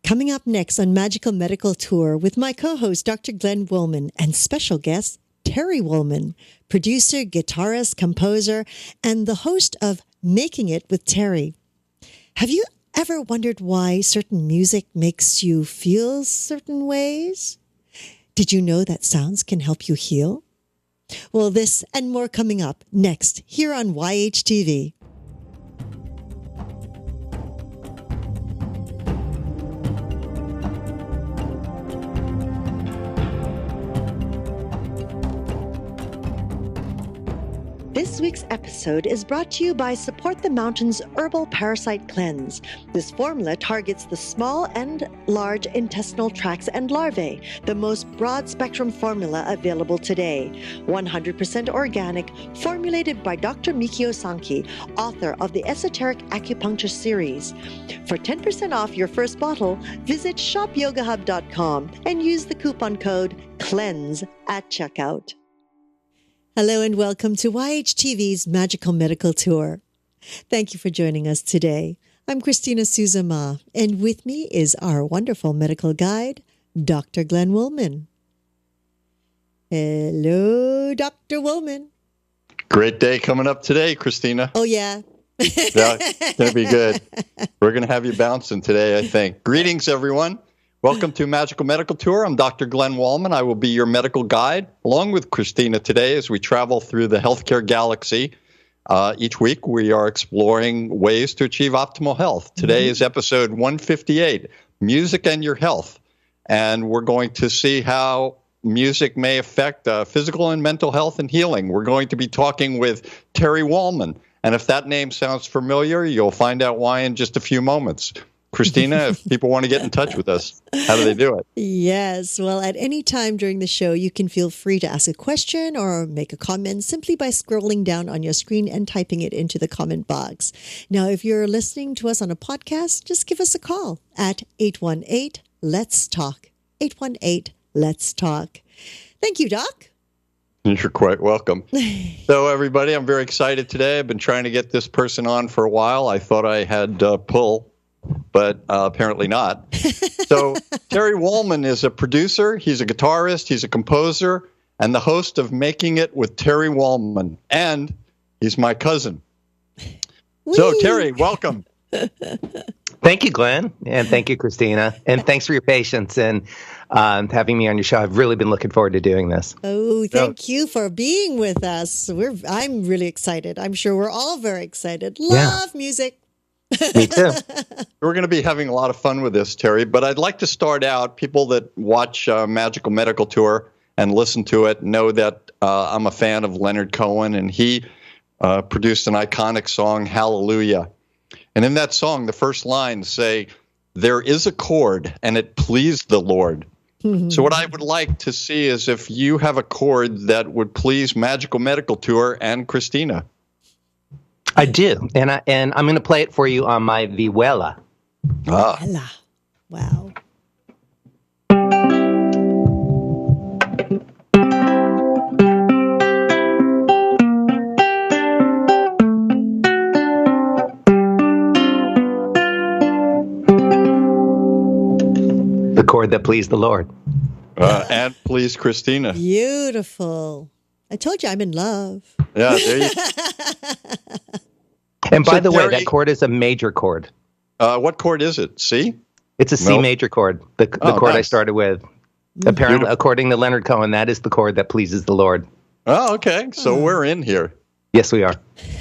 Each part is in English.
Coming up next on Magical Medical Tour with my co-host, Dr. Glenn Woolman, and special guest, Terry Woolman, producer, guitarist, composer, and the host of Making It with Terry. Have you ever wondered why certain music makes you feel certain ways? Did you know that sounds can help you heal? Well, this and more coming up next here on YHTV. This week's episode is brought to you by Support the Mountains Herbal Parasite Cleanse. This formula targets the small and large intestinal tracts and larvae, the most broad-spectrum formula available today. 100% organic, formulated by Dr. Mikio Sankey, author of the Esoteric Acupuncture series. For 10% off your first bottle, visit shopyogahub.com and use the coupon code CLEANSE at checkout. Hello and welcome to YHTV's Magical Medical Tour. Thank you for joining us today. I'm Christina Suzama, and with me is our wonderful medical guide, Dr. Glenn Woolman. Hello, Dr. Woolman. Great day coming up today, Christina. Oh, yeah. Yeah, it's going to be good. We're going to have you bouncing today, I think. Greetings, everyone. Welcome to Magical Medical Tour. I'm Dr. Glenn Woolman. I will be your medical guide, along with Christina today as we travel through the healthcare galaxy. Each week, we are exploring ways to achieve optimal health. Today is episode 158, Music and Your Health. And we're going to see how music may affect physical and mental health and healing. We're going to be talking with Terry Woolman. And if that name sounds familiar, you'll find out why in just a few moments. Christina, if people want to get in touch with us, how do they do it? Yes. Well, at any time during the show, you can feel free to ask a question or make a comment simply by scrolling down on your screen and typing it into the comment box. Now, if you're listening to us on a podcast, just give us a call at 818-LETS-TALK. 818-LETS-TALK. Thank you, Doc. You're quite welcome. So, everybody, I'm very excited today. I've been trying to get this person on for a while. I thought I had pull. But apparently not. So Terry Woolman is a producer, he's a guitarist, he's a composer, and the host of Making It with Terry Woolman. And he's my cousin. Whee! So Terry, welcome. Thank you, Glenn, and thank you, Christina. And thanks for your patience and having me on your show. I've really been looking forward to doing this. Oh, thank you for being with us. I'm really excited. I'm sure we're all very excited. Love music. Me too. We're going to be having a lot of fun with this, Terry, but I'd like to start out. People that watch Magical Medical Tour and listen to it know that I'm a fan of Leonard Cohen, and he produced an iconic song, Hallelujah. And in that song, the first lines say, "There is a chord, and it pleased the Lord." Mm-hmm. So what I would like to see is if you have a chord that would please Magical Medical Tour and Christina. I do, and I'm going to play it for you on my vihuela. Vihuela. Wow. The chord that pleased the Lord. And please, Christina. Beautiful. I told you I'm in love. Yeah, there you go. And by the way, that chord is a major chord. What chord is it? C? It's a C major chord, the chord nice. I started with. Apparently, beautiful. According to Leonard Cohen, that is the chord that pleases the Lord. Oh, okay. So we're in here. Yes, we are.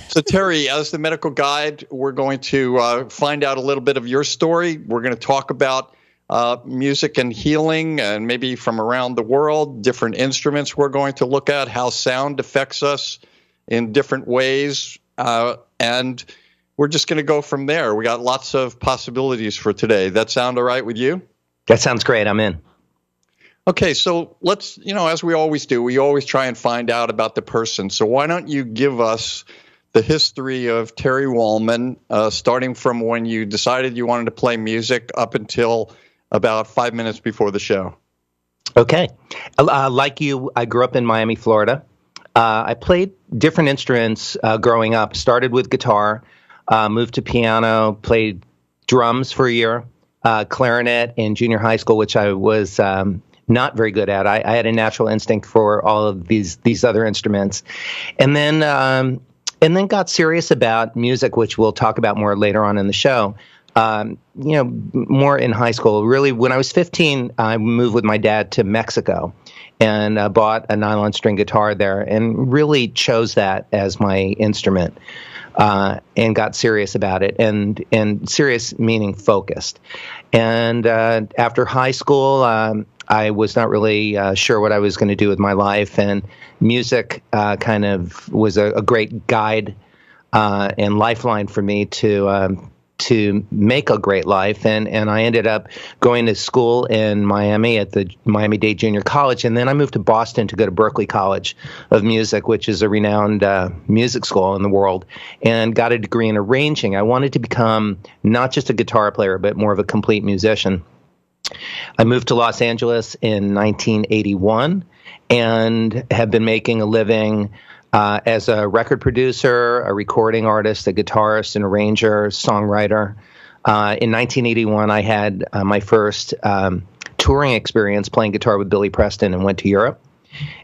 So, Terry, as the medical guide, we're going to find out a little bit of your story. We're going to talk about music and healing and maybe from around the world, different instruments we're going to look at, how sound affects us in different ways. And we're just going to go from there. We got lots of possibilities for today. That sound all right with you? That sounds great. I'm in. Okay, so let's, as we always do, we always try and find out about the person. So why don't you give us the history of Terry Woolman, starting from when you decided you wanted to play music up until about 5 minutes before the show? Okay. Like you, I grew up in Miami, Florida. I played different instruments growing up. Started with guitar, moved to piano, played drums for a year, clarinet in junior high school, which I was not very good at. I had a natural instinct for all of these other instruments, and then got serious about music, which we'll talk about more later on in the show. More in high school. Really, when I was 15, I moved with my dad to Mexico and bought a nylon string guitar there and really chose that as my instrument and got serious about it, and serious meaning focused. And after high school, I was not really sure what I was going to do with my life, and music kind of was a great guide and lifeline for me to make a great life. And I ended up going to school in Miami at the Miami-Dade Junior College. And then I moved to Boston to go to Berklee College of Music, which is a renowned music school in the world, and got a degree in arranging. I wanted to become not just a guitar player, but more of a complete musician. I moved to Los Angeles in 1981 and have been making a living as a record producer, a recording artist, a guitarist, an arranger, songwriter. In 1981, I had my first touring experience playing guitar with Billy Preston, and went to Europe,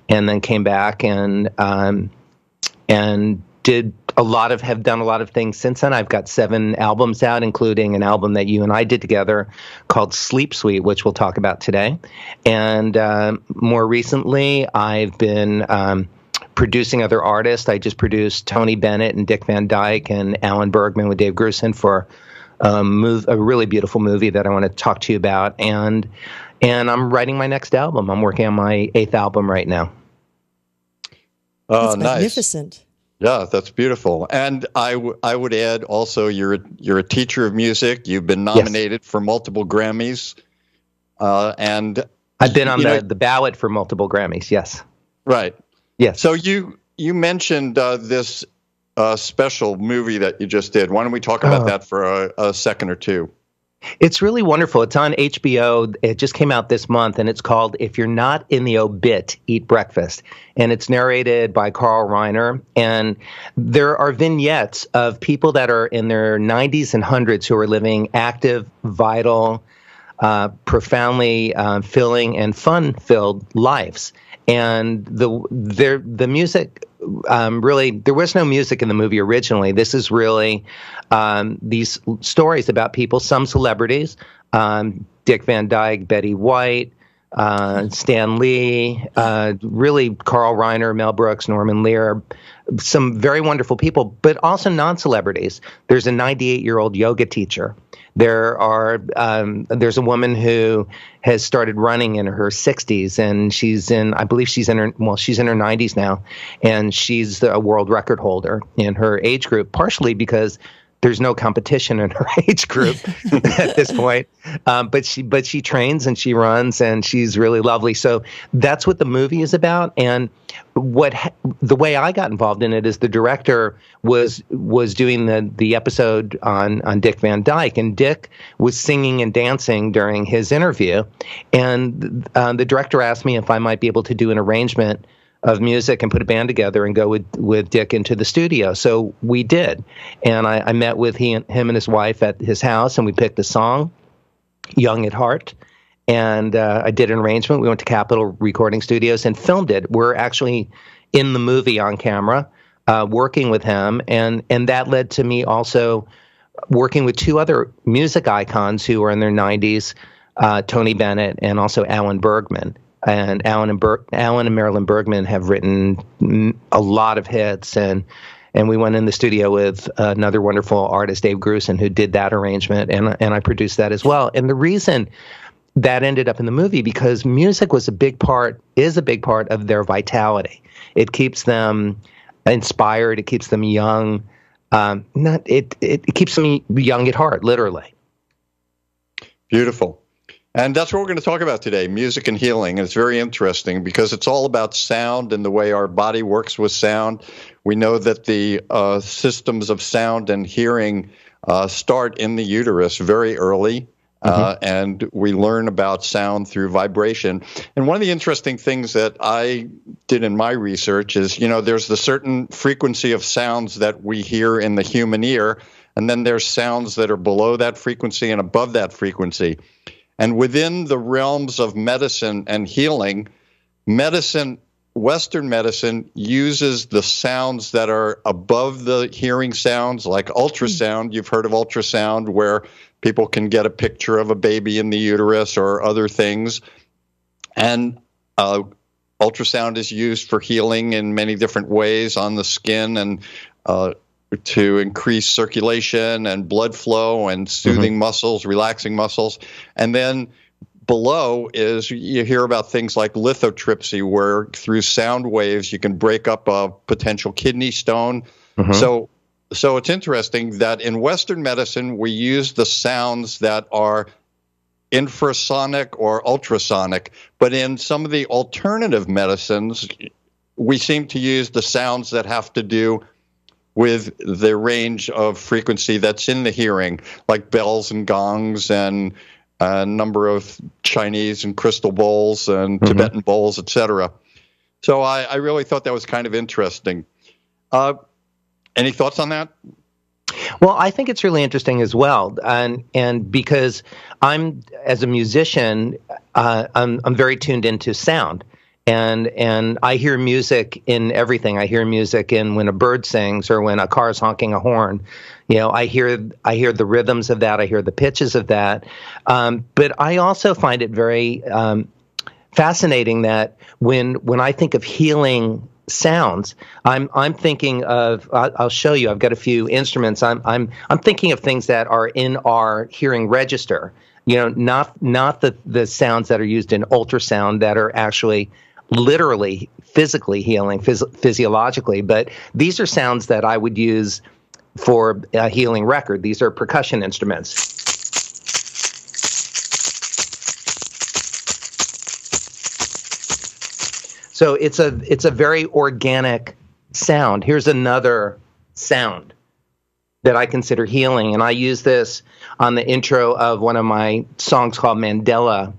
and then came back and have done a lot of things since then. I've got 7 albums out, including an album that you and I did together called Sleep Suite, which we'll talk about today. And more recently, I've been producing other artists. I just produced Tony Bennett and Dick Van Dyke and Alan Bergman with Dave Grusin for a really beautiful movie that I want to talk to you about. And I'm writing my next album. I'm working on my 8th album right now. That's nice. magnificent. Yeah, that's beautiful. And I would add also, you're a teacher of music. You've been nominated for multiple Grammys, and I've been on the ballot for multiple Grammys. Yes. Right. Yes. So you mentioned this special movie that you just did. Why don't we talk about that for a second or two? It's really wonderful. It's on HBO. It just came out this month, and it's called If You're Not in the Obit, Eat Breakfast. And it's narrated by Carl Reiner. And there are vignettes of people that are in their 90s and 100s who are living active, vital, profoundly filling and fun-filled lives. And the music, really, there was no music in the movie originally. This is really these stories about people, some celebrities, Dick Van Dyke, Betty White, Stan Lee, really Carl Reiner, Mel Brooks, Norman Lear, some very wonderful people, but also non-celebrities. There's a 98-year-old yoga teacher. There's a woman who has started running in her 60s, and she's in her 90s now, and she's a world record holder in her age group, partially because there's no competition in her age group at this point. But she trains and she runs, and she's really lovely. So that's what the movie is about. And the way I got involved in it is the director was doing the episode on Dick Van Dyke, and Dick was singing and dancing during his interview. And the director asked me if I might be able to do an arrangement of music and put a band together and go with Dick into the studio. So we did. And I met with him and his wife at his house, and we picked a song, Young at Heart. And I did an arrangement. We went to Capitol Recording Studios and filmed it. We're actually in the movie on camera, working with him. And that led to me also working with 2 other music icons who are in their 90s, Tony Bennett and also Alan Bergman. And Alan and Marilyn Bergman have written a lot of hits, and we went in the studio with another wonderful artist, Dave Grusin, who did that arrangement, and I produced that as well. And the reason that ended up in the movie, because music is a big part of their vitality. It keeps them inspired. It keeps them young. It keeps them young at heart, literally. Beautiful. And that's what we're going to talk about today, music and healing. And it's very interesting because it's all about sound and the way our body works with sound. We know that the systems of sound and hearing start in the uterus very early. And we learn about sound through vibration. And one of the interesting things that I did in my research is, there's the certain frequency of sounds that we hear in the human ear, and then there's sounds that are below that frequency and above that frequency. And within the realms of medicine and healing, Western medicine uses the sounds that are above the hearing sounds, like ultrasound. You've heard of ultrasound, where people can get a picture of a baby in the uterus or other things. And ultrasound is used for healing in many different ways on the skin, and to increase circulation and blood flow and soothing muscles, relaxing muscles. And then below is, you hear about things like lithotripsy, where through sound waves you can break up a potential kidney stone. So it's interesting that in Western medicine we use the sounds that are infrasonic or ultrasonic, but in some of the alternative medicines we seem to use the sounds that have to do with the range of frequency that's in the hearing, like bells and gongs and a number of Chinese and crystal bowls and Tibetan bowls, etc. So I really thought that was kind of interesting. Any thoughts on that? Well, I think it's really interesting as well, and because I'm, as a musician, I'm very tuned into sound, and I hear music in everything. I hear music in when a bird sings or when a car is honking a horn. I hear the rhythms of that. I hear the pitches of that. But I also find it very fascinating that when I think of healing sounds, I'm thinking of, I'll show you, I've got a few instruments. I'm thinking of things that are in our hearing register, not the sounds that are used in ultrasound that are actually literally physically healing, physiologically, but these are sounds that I would use for a healing record. These are percussion instruments. So it's a very organic sound. Here's another sound that I consider healing, and I use this on the intro of one of my songs called Mandela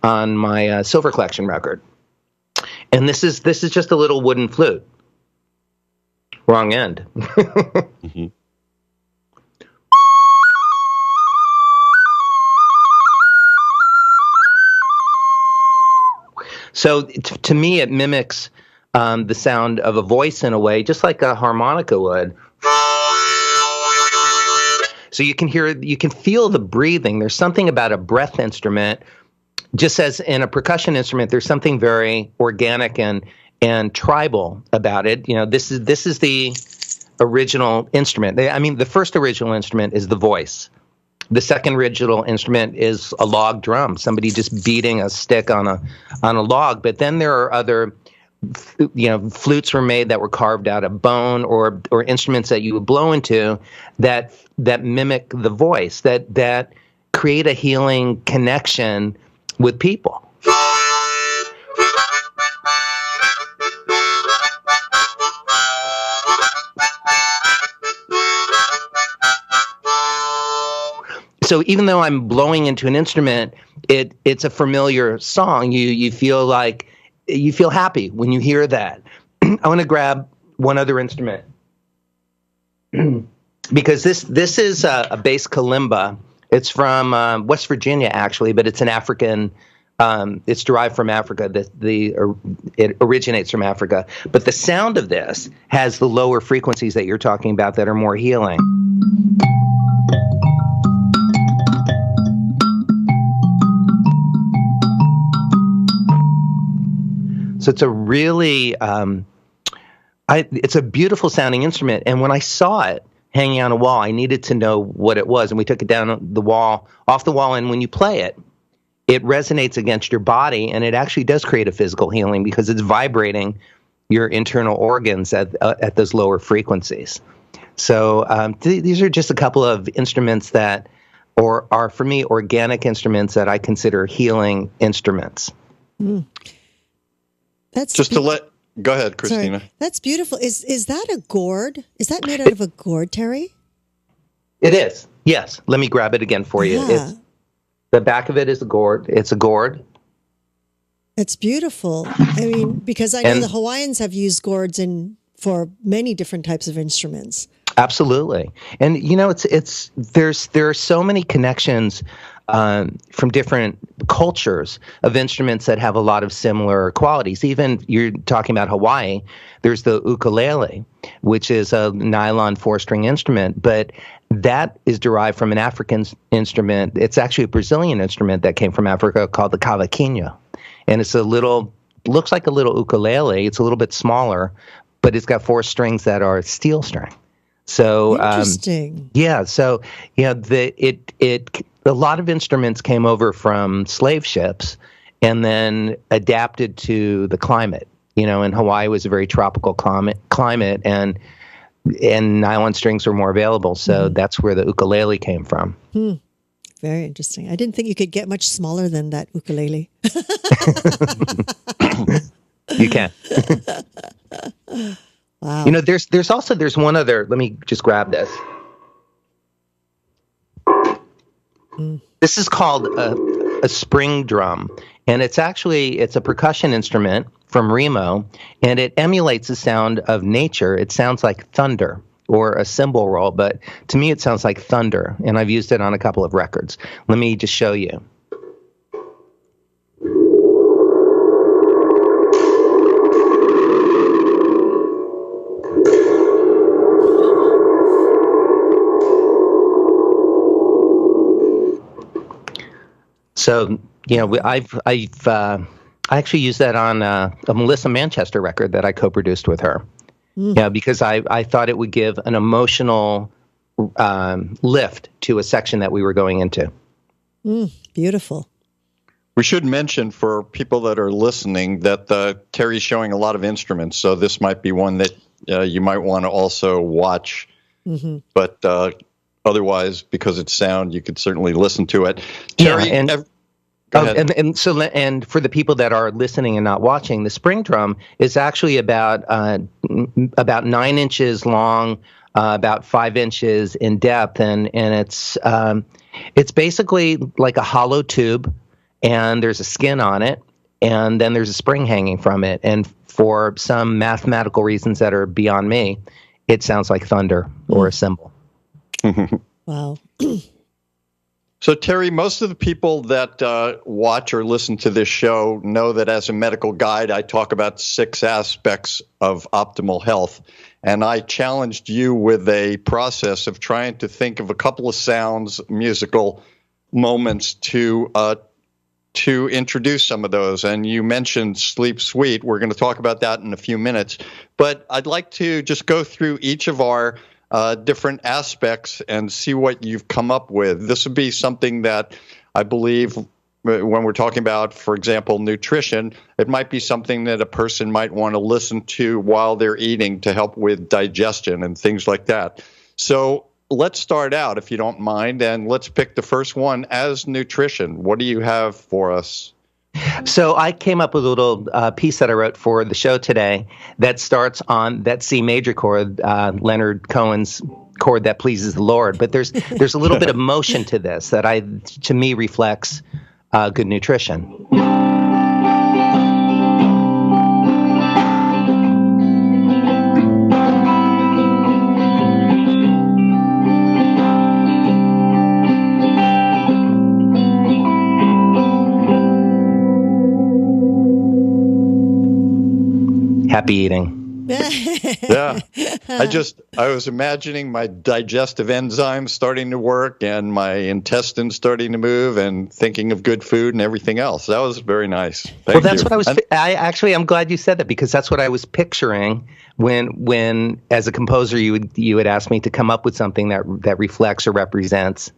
on my Silver Collection record. And this is just a little wooden flute. Wrong end. So to me, it mimics the sound of a voice in a way, just like a harmonica would. So you can feel the breathing. There's something about a breath instrument, just as in a percussion instrument, there's something very organic and tribal about it. This is the original instrument. The first original instrument is the voice. The second original instrument is a log drum, somebody just beating a stick on a log. But then there are other, flutes were made that were carved out of bone, or instruments that you would blow into that mimic the voice, that create a healing connection with people. So even though I'm blowing into an instrument, it's a familiar song. You feel happy when you hear that. I want to grab one other instrument because this is a bass kalimba. It's from West Virginia, actually, but it's an African. It's derived from Africa. It originates from Africa. But the sound of this has the lower frequencies that you're talking about that are more healing. So it's a really, it's a beautiful sounding instrument. And when I saw it hanging on a wall, I needed to know what it was. And we took it down off the wall. And when you play it, it resonates against your body. And it actually does create a physical healing because it's vibrating your internal organs at those lower frequencies. So these are just a couple of instruments that are, for me, organic instruments that I consider healing instruments. Mm. Go ahead, Christina. Sorry. That's beautiful. Is that a gourd? Is that made out of a gourd, Terry? It is. Yes. Let me grab it again for you. Yeah. The back of it is a gourd. It's a gourd. It's beautiful. Because I know the Hawaiians have used gourds for many different types of instruments. Absolutely. And there are so many connections from different cultures of instruments that have a lot of similar qualities. Even you're talking about Hawaii, there's the ukulele, which is a nylon 4-string instrument, but that is derived from an African instrument. It's actually a Brazilian instrument that came from Africa called the cavaquinho. And it's looks like a little ukulele. It's a little bit smaller, but it's got 4 strings that are steel string. So interesting. A lot of instruments came over from slave ships and then adapted to the climate. And Hawaii was a very tropical climate, and nylon strings were more available. So that's where the ukulele came from. Very interesting. I didn't think you could get much smaller than that ukulele. You can. Wow. There's one other. Let me just grab this. This is called a spring drum, and it's a percussion instrument from Remo, and it emulates the sound of nature. It sounds like thunder or a cymbal roll, but to me it sounds like thunder, and I've used it on a couple of records. Let me just show you. So, I actually used that on a Melissa Manchester record that I co-produced with her. Because I thought it would give an emotional lift to a section that we were going into. Beautiful. We should mention for people that are listening that Terry's showing a lot of instruments, so this might be one that you might want to also watch. But otherwise, because it's sound, you could certainly listen to it. Terry, and for the people that are listening and not watching, the spring drum is actually about 9 inches long, about 5 inches in depth, and it's basically like a hollow tube, and there's a skin on it, and then there's a spring hanging from it, and for some mathematical reasons that are beyond me, it sounds like thunder or a cymbal. Wow. So, Terry, most of the people that watch or listen to this show know that as a medical guide, I talk about 6 aspects of optimal health. And I challenged you with a process of trying to think of a couple of sounds, musical moments to introduce some of those. And you mentioned Sleep Sweet. We're going to talk about that in a few minutes. But I'd like to just go through each of our different aspects and see what you've come up with. This would be something that I believe when we're talking about, for example, nutrition, it might be something that a person might want to listen to while they're eating to help with digestion and things like that. So let's start out, if you don't mind, and let's pick the first one as nutrition. What do you have for us? So I came up with a little piece that I wrote for the show today that starts on that C major chord, Leonard Cohen's chord that pleases the Lord. But there's a little bit of motion to this that to me reflects good nutrition. Happy eating. Yeah. I was imagining my digestive enzymes starting to work and my intestines starting to move and thinking of good food and everything else. That was very nice. Thank that's you. What I'm glad you said that, because that's what I was picturing when as a composer you would ask me to come up with something that reflects or represents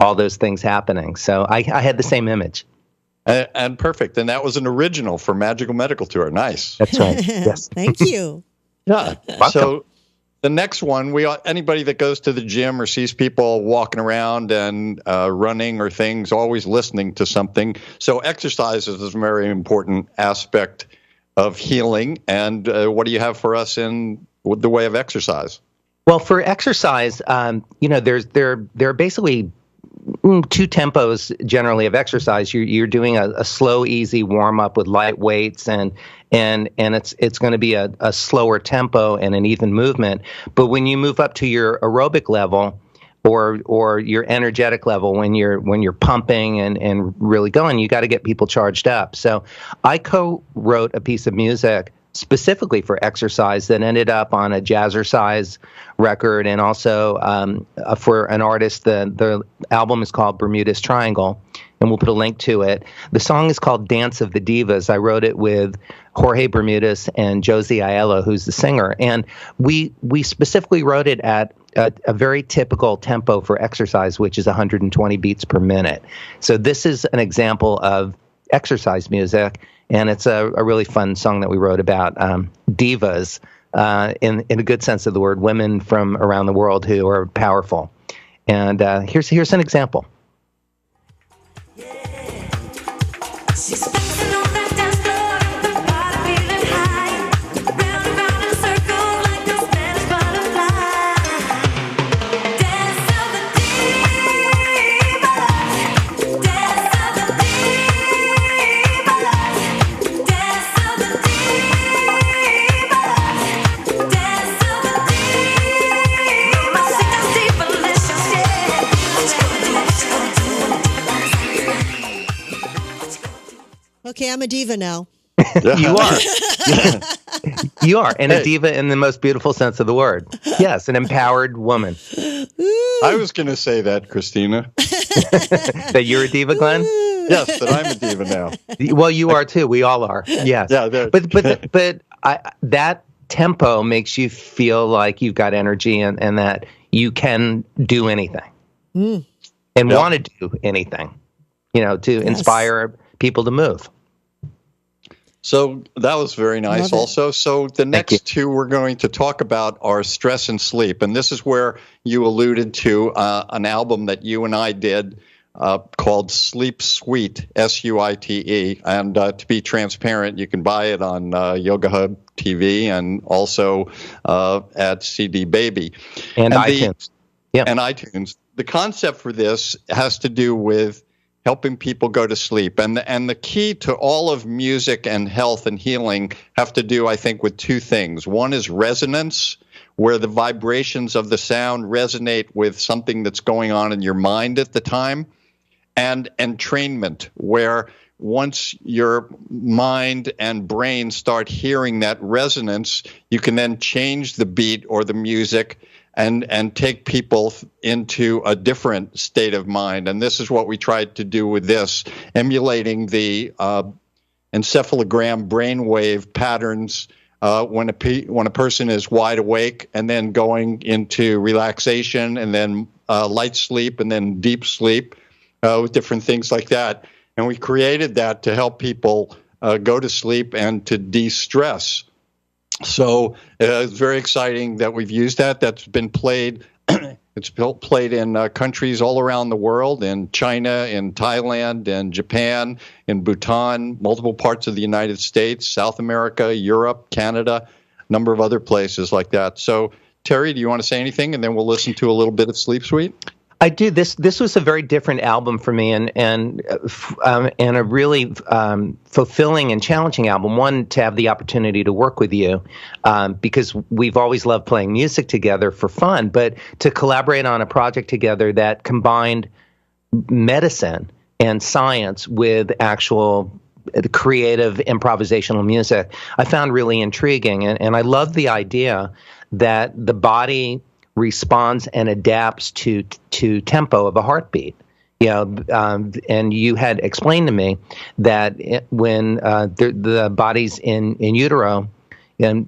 all those things happening. So I had the same image. And perfect. And that was an original for Magical Medical Tour. Nice. That's right. Yes. Thank you. Yeah. Welcome. So the next one, anybody that goes to the gym or sees people walking around and running or things, always listening to something. So exercise is a very important aspect of healing. And what do you have for us in the way of exercise? Well, for exercise, there are basically two tempos generally of exercise. You're doing a slow, easy warm up with light weights, and it's going to be a slower tempo and an even movement. But when you move up to your aerobic level, or your energetic level, when you're pumping and really going, you got to get people charged up. So I co-wrote a piece of music specifically for exercise that ended up on a jazzercise record, and also for an artist. The album is called Bermuda's Triangle, and we'll put a link to it. The song is called Dance of the Divas. I wrote it with Jorge Bermudez and Josie Aiello, who's the singer, and we specifically wrote it at a very typical tempo for exercise, which is 120 beats per minute. So this is an example of exercise music, and it's a really fun song that we wrote about divas, in a good sense of the word, women from around the world who are powerful. And here's an example. She's dancing on that dance floor, her body feeling high, round and round in a circle like a Spanish butterfly. Dance of the divas, dance of the divas, dance of the divas, dance of the divas. Mamacitas divalicious, yeah. Okay, I'm a diva now. You are. You are, and a diva in the most beautiful sense of the word. Yes, an empowered woman. I was going to say that, Christina. That you're a diva, Glenn? Yes, that I'm a diva now. Well, you are too. We all are. Yes. Yeah, but that tempo makes you feel like you've got energy, and that you can do anything and want to do anything, to inspire people to move. So that was very nice also. So the next two we're going to talk about are stress and sleep. And this is where you alluded to an album that you and I did called Sleep Suite, Suite. And to be transparent, you can buy it on Yoga Hub TV and also at CD Baby. And iTunes. And iTunes. The concept for this has to do with helping people go to sleep. And the key to all of music and health and healing have to do, I think, with two things. One is resonance, where the vibrations of the sound resonate with something that's going on in your mind at the time, and entrainment, where once your mind and brain start hearing that resonance, you can then change the beat or the music and take people into a different state of mind. And this is what we tried to do with this, emulating the encephalogram brainwave patterns when a person is wide awake, and then going into relaxation, and then light sleep, and then deep sleep, with different things like that. And we created that to help people go to sleep and to de-stress. So it's very exciting that we've used that. That's been played. It's played in countries all around the world, in China, in Thailand, in Japan, in Bhutan, multiple parts of the United States, South America, Europe, Canada, a number of other places like that. So, Terry, do you want to say anything? And then we'll listen to a little bit of Sleep Suite. I do. This was a very different album for me, and a really fulfilling and challenging album. One, to have the opportunity to work with you, because we've always loved playing music together for fun, but to collaborate on a project together that combined medicine and science with actual creative improvisational music, I found really intriguing, and I love the idea that the body responds and adapts to tempo of a heartbeat. And you had explained to me that when the body's in utero, and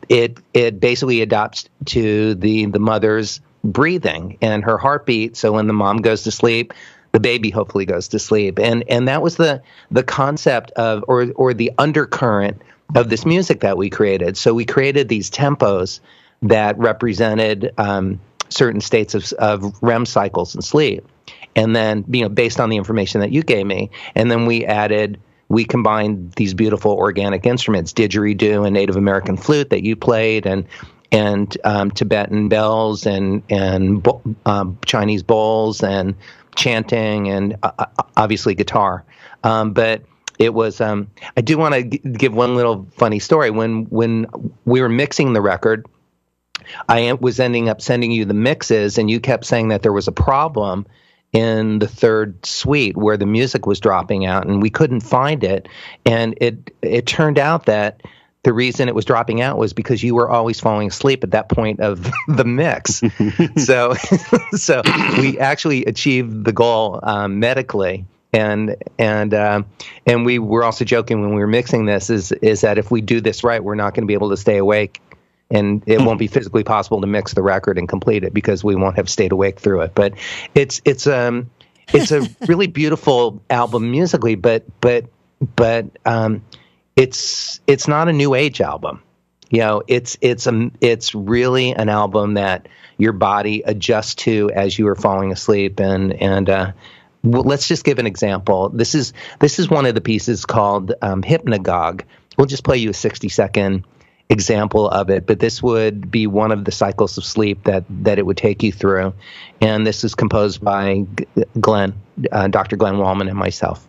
it basically adapts to the mother's breathing and her heartbeat. So when the mom goes to sleep, the baby hopefully goes to sleep. And that was the concept of, or the undercurrent of this music that we created. So we created these tempos that represented certain states of REM cycles and sleep. And then, based on the information that you gave me, and then we combined these beautiful organic instruments, didgeridoo and Native American flute that you played, and Tibetan bells and Chinese bowls and chanting, and obviously guitar. But it was. I do want to give one little funny story. When we were mixing the record, I was ending up sending you the mixes, and you kept saying that there was a problem in the third suite where the music was dropping out, and we couldn't find it. And it turned out that the reason it was dropping out was because you were always falling asleep at that point of the mix. so we actually achieved the goal medically. And we were also joking when we were mixing this is that if we do this right, we're not going to be able to stay awake, and it won't be physically possible to mix the record and complete it because we won't have stayed awake through it. But it's a really beautiful album musically, but it's not a new age album. It's really an album that your body adjusts to as you are falling asleep. And well, let's just give an example. This is one of the pieces called Hypnagogue. We'll just play you a 60-second example of it, but this would be one of the cycles of sleep that it would take you through. And this is composed by Dr. Glenn Wallman, and myself.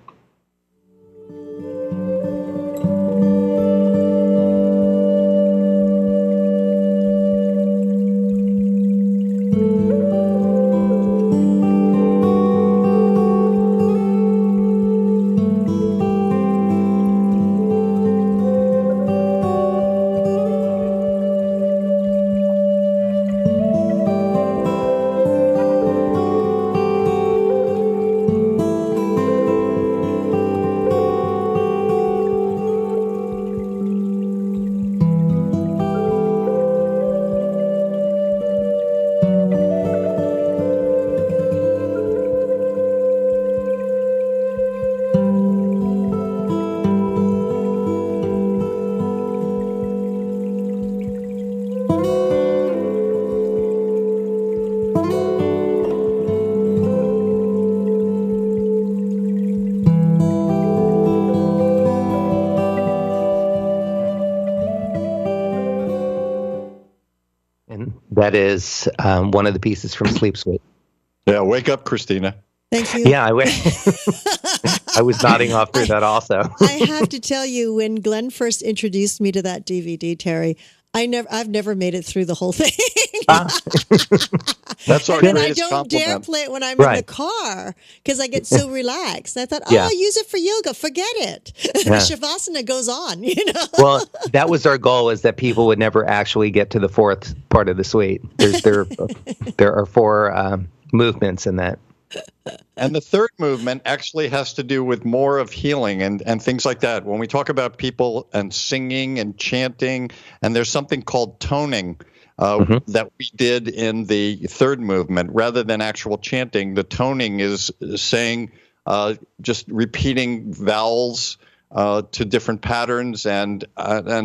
That is one of the pieces from Sleep Suite. Yeah, wake up, Christina. Thank you. Yeah, I was nodding off through that also. I have to tell you, when Glenn first introduced me to that DVD, Terry, I've never made it through the whole thing. That's our and I greatest don't dare compliment. play it when I'm in the car because I get so relaxed. I thought, Yeah. use it for yoga. Forget it. Yeah. Shavasana goes on, Well, that was our goal, is that people would never actually get to the fourth part of the suite. There are four movements in that. And the third movement actually has to do with more of healing and things like that. When we talk about people and singing and chanting, and there's something called toning that we did in the third movement. Rather than actual chanting, the toning is saying, just repeating vowels to different patterns, and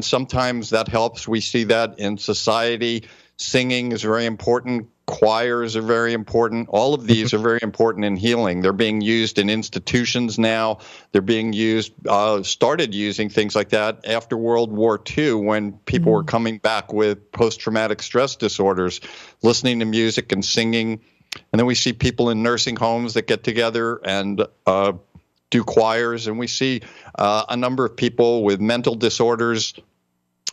sometimes that helps. We see that in society. Singing is very important. Choirs are very important. All of these are very important in healing. They're being used in institutions now. They're being used, started using things like that after World War II, when people were coming back with post-traumatic stress disorders, listening to music and singing. And then we see people in nursing homes that get together and do choirs. And we see a number of people with mental disorders,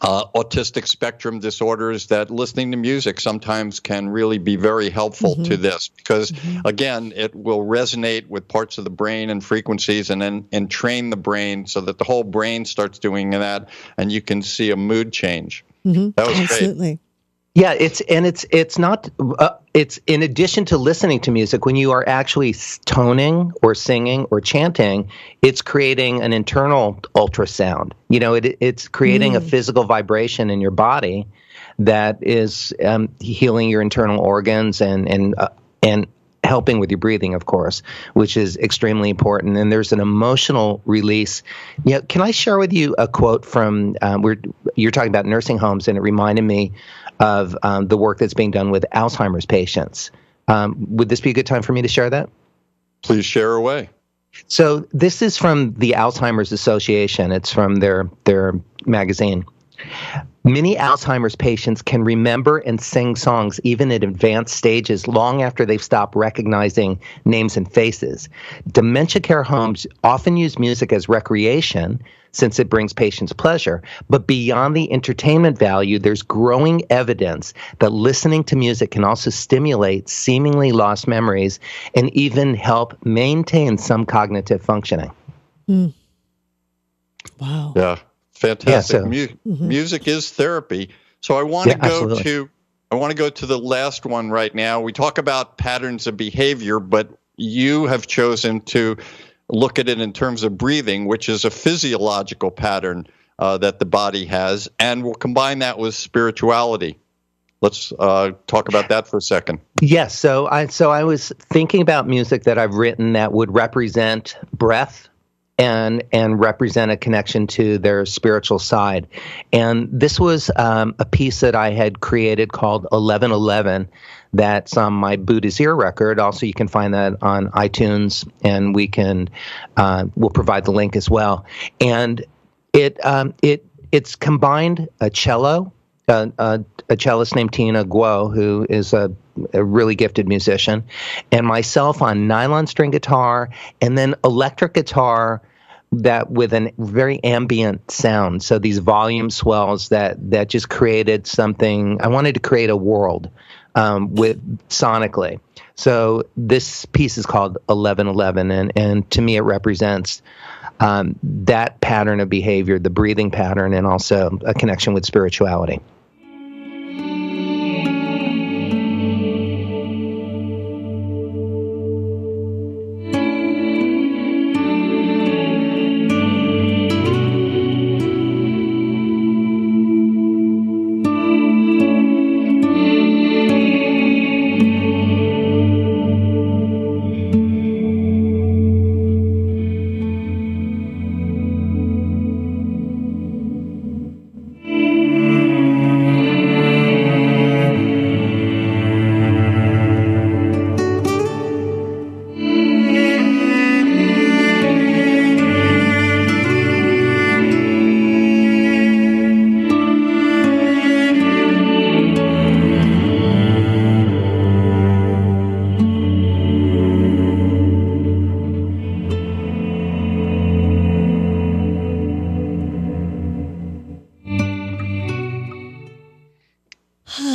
autistic spectrum disorders, that listening to music sometimes can really be very helpful to this, because again, it will resonate with parts of the brain and frequencies, and then train the brain so that the whole brain starts doing that, and you can see a mood change. That was Absolutely. great. Yeah, it's not. It's in addition to listening to music, when you are actually toning or singing or chanting, it's creating an internal ultrasound. It's creating a physical vibration in your body that is healing your internal organs and helping with your breathing, of course, which is extremely important. And there's an emotional release. Can I share with you a quote from you're talking about nursing homes, and it reminded me of the work that's being done with Alzheimer's patients. Would this be a good time for me to share that? Please share away. So this is from the Alzheimer's Association. It's from their magazine. Many Alzheimer's patients can remember and sing songs even at advanced stages long after they've stopped recognizing names and faces. Dementia care homes often use music as recreation since it brings patients pleasure. But beyond the entertainment value, there's growing evidence that listening to music can also stimulate seemingly lost memories and even help maintain some cognitive functioning. Wow. Yeah, fantastic. Yeah, Music is therapy. So I want to go absolutely. to the last one right now. We talk about patterns of behavior, but you have chosen to look at it in terms of breathing, which is a physiological pattern that the body has, and we'll combine that with spirituality. Let's talk about that for a second. Yes. So I was thinking about music that I've written that would represent breath and represent a connection to their spiritual side. And this was a piece that I had created called 1111. That's on my Buddha's Ear record. Also, you can find that on iTunes, and we'll provide the link as well. And it's combined a cello, a cellist named Tina Guo, who is a really gifted musician, and myself on nylon string guitar, and then electric guitar that with a very ambient sound. So these volume swells that just created something. I wanted to create a world with sonically. So this piece is called 1111, and to me it represents that pattern of behavior, the breathing pattern, and also a connection with spirituality.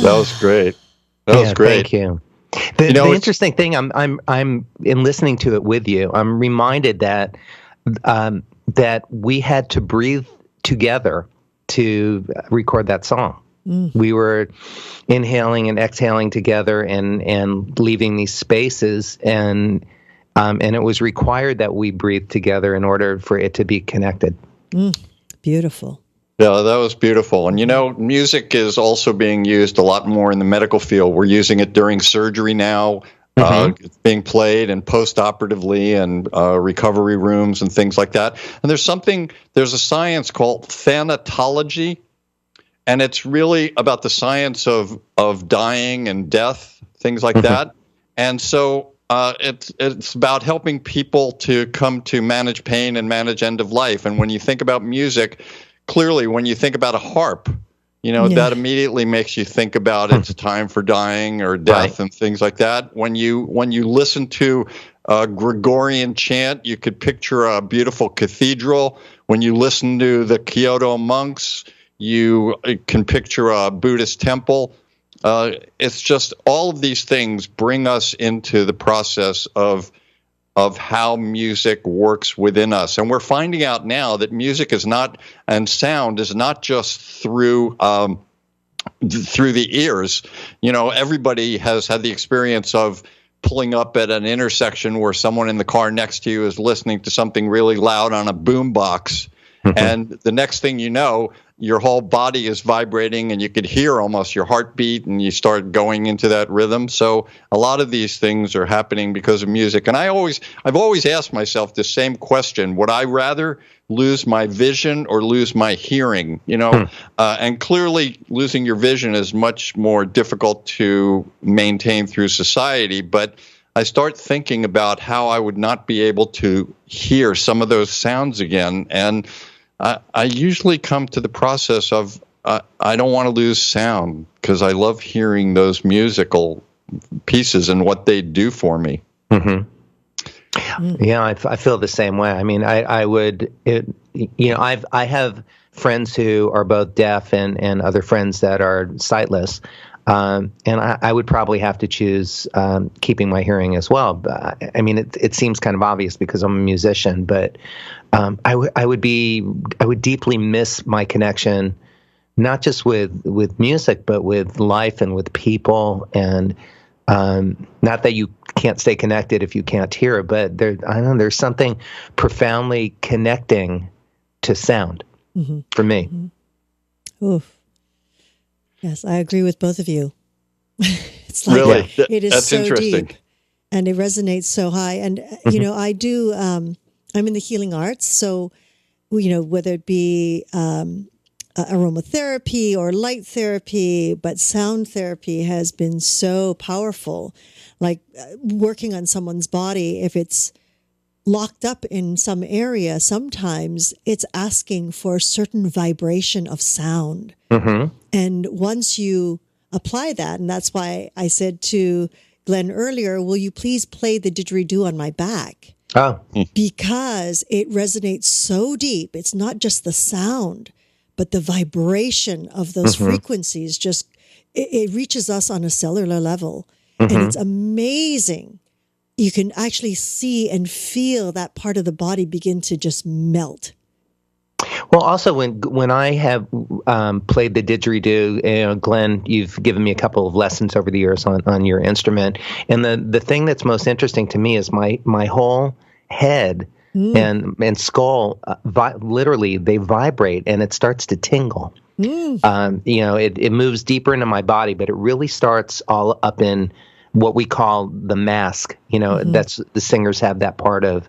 That was great. That was great. Thank you. The interesting thing, I'm in listening to it with you, I'm reminded that that we had to breathe together to record that song. We were inhaling and exhaling together and leaving these spaces, and it was required that we breathe together in order for it to be connected. Beautiful. Yeah, that was beautiful. And music is also being used a lot more in the medical field. We're using it during surgery now. It's being played and post-operatively and recovery rooms and things like that. And there's a science called thanatology, and it's really about the science of dying and death, things like that. And so it's about helping people to come to manage pain and manage end of life. And when you think about music, clearly, when you think about a harp, that immediately makes you think about it's time for dying or death and things like that. When you listen to a Gregorian chant, you could picture a beautiful cathedral. When you listen to the Kyoto monks, you can picture a Buddhist temple. It's just all of these things bring us into the process of how music works within us. And we're finding out now that music is not, and sound is not just through the ears. Everybody has had the experience of pulling up at an intersection where someone in the car next to you is listening to something really loud on a boombox. And the next thing you know, your whole body is vibrating and you could hear almost your heartbeat and you start going into that rhythm. So a lot of these things are happening because of music. And I've always asked myself the same question: would I rather lose my vision or lose my hearing? And clearly losing your vision is much more difficult to maintain through society. But I start thinking about how I would not be able to hear some of those sounds again. And I usually come to the process of I don't want to lose sound because I love hearing those musical pieces and what they do for me. Yeah, I feel the same way. I mean, I would, I have friends who are both deaf and other friends that are sightless. And I would probably have to choose keeping my hearing as well. But, I mean, it seems kind of obvious because I'm a musician, but I would deeply miss my connection, not just with music, but with life and with people. And not that you can't stay connected if you can't hear it, but there's something profoundly connecting to sound for me. Oof. Yes, I agree with both of you. It's like Really? it is That's so interesting. deep, and it resonates so high. And you know, I do. I'm in the healing arts, so whether it be aromatherapy or light therapy, but sound therapy has been so powerful. Like working on someone's body, if it's locked up in some area, sometimes it's asking for a certain vibration of sound. And once you apply that, and that's why I said to Glenn earlier, will you please play the didgeridoo on my back? Oh, Because it resonates so deep. It's not just the sound, but the vibration of those frequencies just, it reaches us on a cellular level. And it's amazing. You can actually see and feel that part of the body begin to just melt. well, also when I have played the didgeridoo, Glenn, you've given me a couple of lessons over the years on your instrument, and the thing that's most interesting to me is my whole head and skull, literally they vibrate and it starts to tingle. It moves deeper into my body, but it really starts all up in what we call the mask. That's the singers have that part of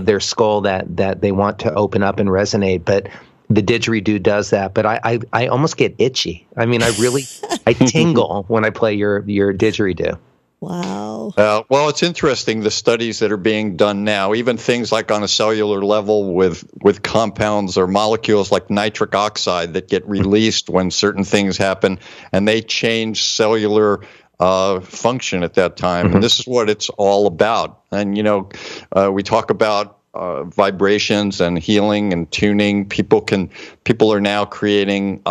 their skull that they want to open up and resonate. But the didgeridoo does that. But I almost get itchy. I mean, I tingle when I play your didgeridoo. Wow. Well, it's interesting, the studies that are being done now, even things like on a cellular level with compounds or molecules like nitric oxide that get released when certain things happen, and they change cellular function at that time. And this is what it's all about. And, we talk about vibrations and healing and tuning. People are now creating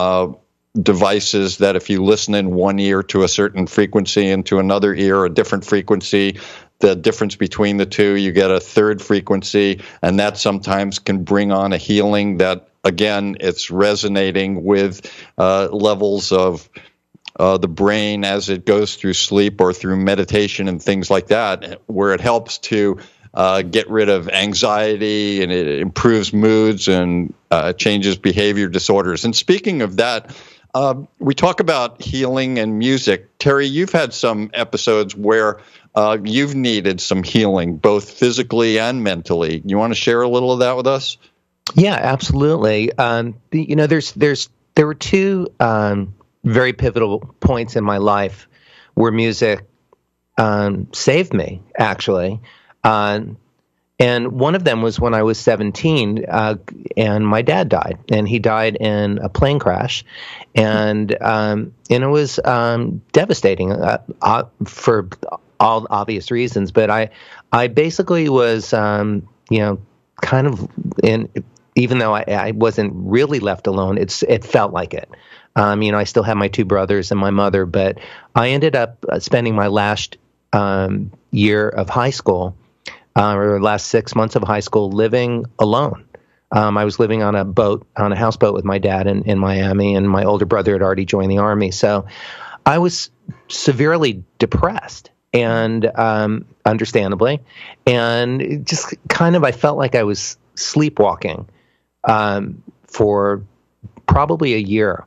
devices that if you listen in one ear to a certain frequency and to another ear a different frequency, the difference between the two, you get a third frequency, and that sometimes can bring on a healing that, again, it's resonating with levels of the brain as it goes through sleep or through meditation and things like that, where it helps to get rid of anxiety, and it improves moods and changes behavior disorders. And speaking of that, we talk about healing and music. Terry, you've had some episodes where you've needed some healing, both physically and mentally. You want to share a little of that with us? Yeah, absolutely. There were two very pivotal points in my life where music saved me, actually. And one of them was when I was 17, and my dad died, and he died in a plane crash, and it was devastating for all obvious reasons. But I basically was, kind of in. Even though I wasn't really left alone, it felt like it. I still have my two brothers and my mother, but I ended up spending my last year of high school, or last 6 months of high school, living alone. I was living on a houseboat with my dad in Miami, and my older brother had already joined the Army. So I was severely depressed, and understandably, and just kind of, I felt like I was sleepwalking for probably a year.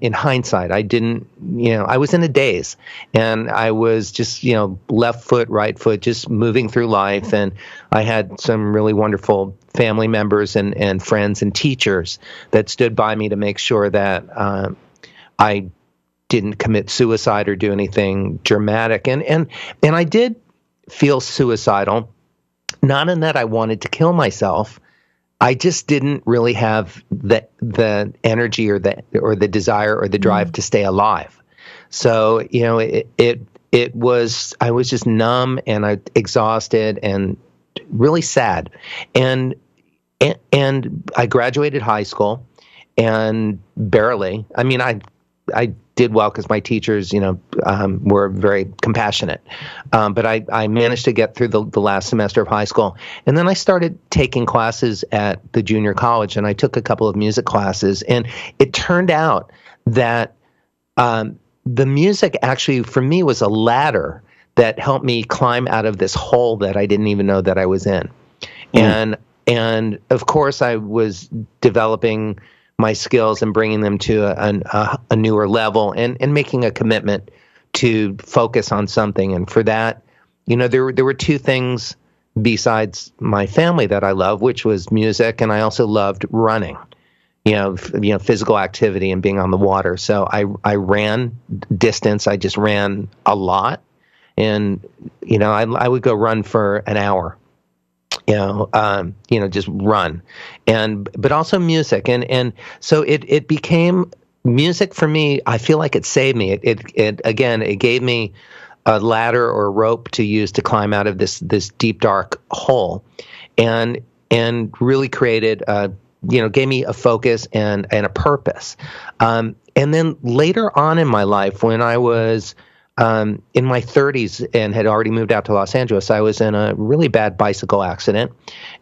In hindsight, I didn't, I was in a daze, and I was just, left foot, right foot, just moving through life. And I had some really wonderful family members and friends and teachers that stood by me to make sure that I didn't commit suicide or do anything dramatic. And I did feel suicidal, not in that I wanted to kill myself, I just didn't really have the energy or the desire or the drive to stay alive. So, it was, I was just numb and exhausted and really sad. And I graduated high school, and barely. I mean, I did well because my teachers, were very compassionate. But I managed to get through the last semester of high school. And then I started taking classes at the junior college, and I took a couple of music classes. And it turned out that the music actually, for me, was a ladder that helped me climb out of this hole that I didn't even know that I was in. And of course, I was developing my skills and bringing them to a newer level, and making a commitment to focus on something. And for that, there were two things besides my family that I love, which was music, and I also loved running. Physical activity and being on the water. So I ran distance. I just ran a lot, and I would go run for an hour. Just run, but also music, and so it became music for me. I feel like it saved me. It gave me a ladder or a rope to use to climb out of this deep dark hole, and really created gave me a focus and a purpose. And then later on in my life, when I was in my 30s and had already moved out to Los Angeles, I was in a really bad bicycle accident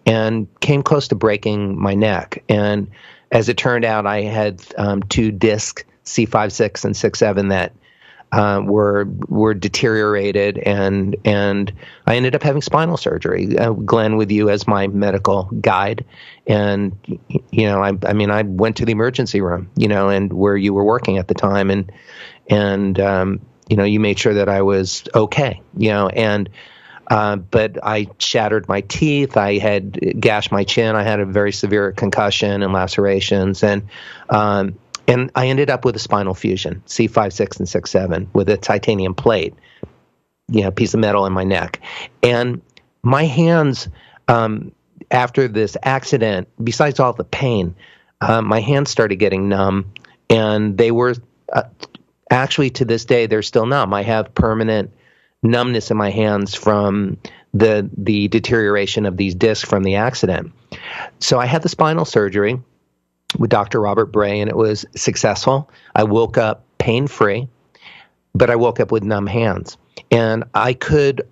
and came close to breaking my neck. And as it turned out, I had two discs, C5, 6, and 6, 7, that were deteriorated, and I ended up having spinal surgery. Glenn, with you as my medical guide, and I went to the emergency room, and where you were working at the time, and you made sure that I was okay, but I shattered my teeth. I had gashed my chin. I had a very severe concussion and lacerations, and I ended up with a spinal fusion, C5, 6, and 6, 7, with a titanium plate, piece of metal in my neck. And my hands, after this accident, besides all the pain, my hands started getting numb, and they were actually, to this day, they're still numb. I have permanent numbness in my hands from the deterioration of these discs from the accident. So I had the spinal surgery with Dr. Robert Bray, and it was successful. I woke up pain-free, but I woke up with numb hands. And I couldn't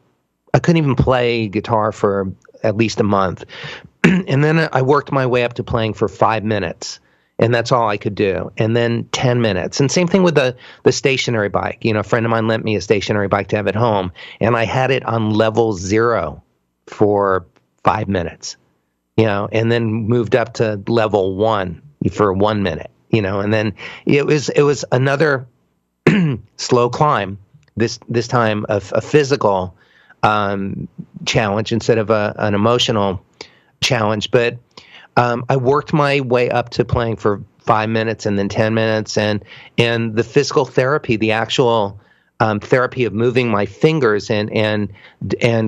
even play guitar for at least a month. And then I worked my way up to playing for 5 minutes, and that's all I could do. And then 10 minutes. And same thing with the stationary bike. A friend of mine lent me a stationary bike to have at home, and I had it on level 0 for 5 minutes, and then moved up to level 1 for 1 minute, and then it was another slow climb, this time of a physical challenge instead of an emotional challenge. But I worked my way up to playing for 5 minutes and then 10 minutes, and the physical therapy, the actual therapy of moving my fingers and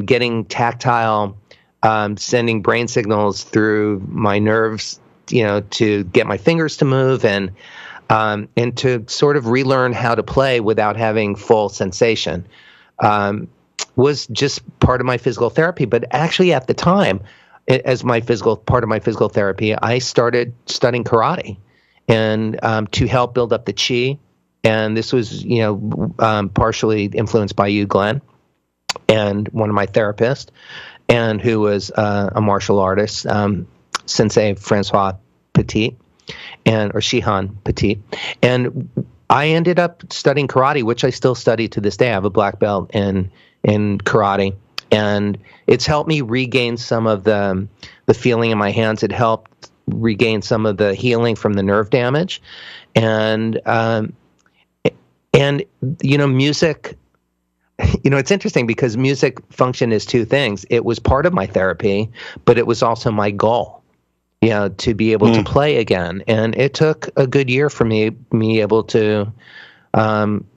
getting tactile, sending brain signals through my nerves, to get my fingers to move, and to sort of relearn how to play without having full sensation, was just part of my physical therapy. But actually, at the time, as part of my physical therapy, I started studying karate, and to help build up the chi. And this was, partially influenced by you, Glenn, and one of my therapists, and who was a martial artist, Sensei Francois Petit, or Shihan Petit. And I ended up studying karate, which I still study to this day. I have a black belt in karate, and it's helped me regain some of the feeling in my hands. It helped regain some of the healing from the nerve damage, and music. It's interesting because music functioned as two things. It was part of my therapy, but it was also my goal, to be able to play again. And it took a good year for me able to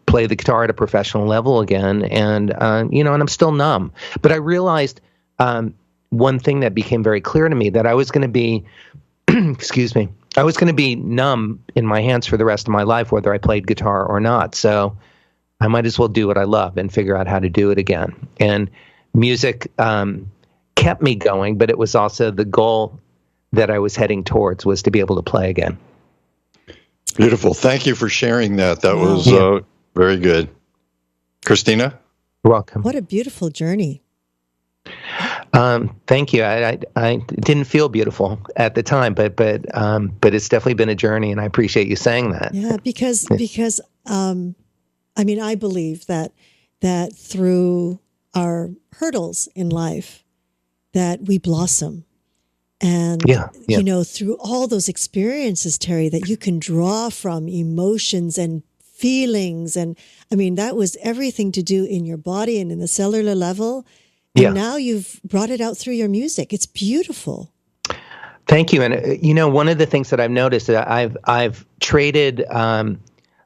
play the guitar at a professional level again. And, and I'm still numb. But I realized one thing that became very clear to me, that I was going to be, excuse me, I was going to be numb in my hands for the rest of my life, whether I played guitar or not. So I might as well do what I love and figure out how to do it again. And music kept me going, but it was also the goal that I was heading towards, was to be able to play again. Beautiful. Thank you for sharing that. That was very good. Christina? You're welcome. What a beautiful journey. Thank you. I didn't feel beautiful at the time, but it's definitely been a journey, and I appreciate you saying that. Yeah, because I mean, I believe that through our hurdles in life, that we blossom. And, you know, through all those experiences, Terry, that you can draw from emotions and feelings. And I mean, that was everything to do in your body and in the cellular level. And now you've brought it out through your music. It's beautiful. Thank you. And, you know, one of the things that I've noticed, that I've traded